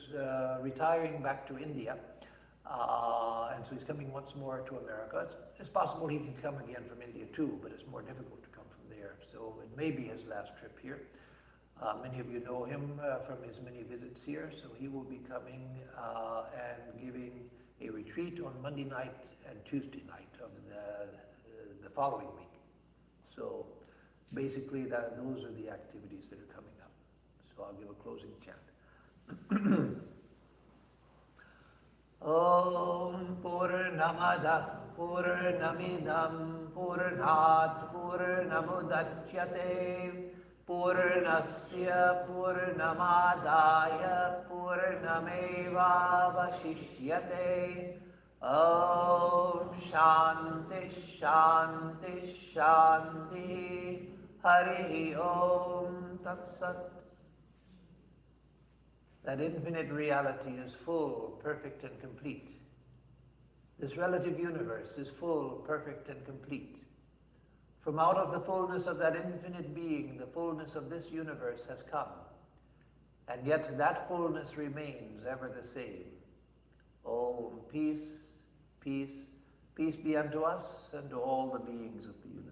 retiring back to India, and so he's coming once more to America. It's possible he can come again from India too, but it's more difficult to come from there. So it may be his last trip here. Many of you know him from his many visits here, so he will be coming and giving a retreat on Monday night and Tuesday night of the following week. So basically those are the activities that are coming up. So I'll give a closing chant. Om Purnamada Purnamidam Purnat Purnamudachyate Purnasya Purnamadaya Purnamevavashishyate. Om Shanti Shanti Shanti. Hari Om Tat Sat. That infinite reality is full, perfect, and complete. This relative universe is full, perfect, and complete. From out of the fullness of that infinite being, the fullness of this universe has come. And yet that fullness remains ever the same. Om, peace, peace, peace be unto us and to all the beings of the universe.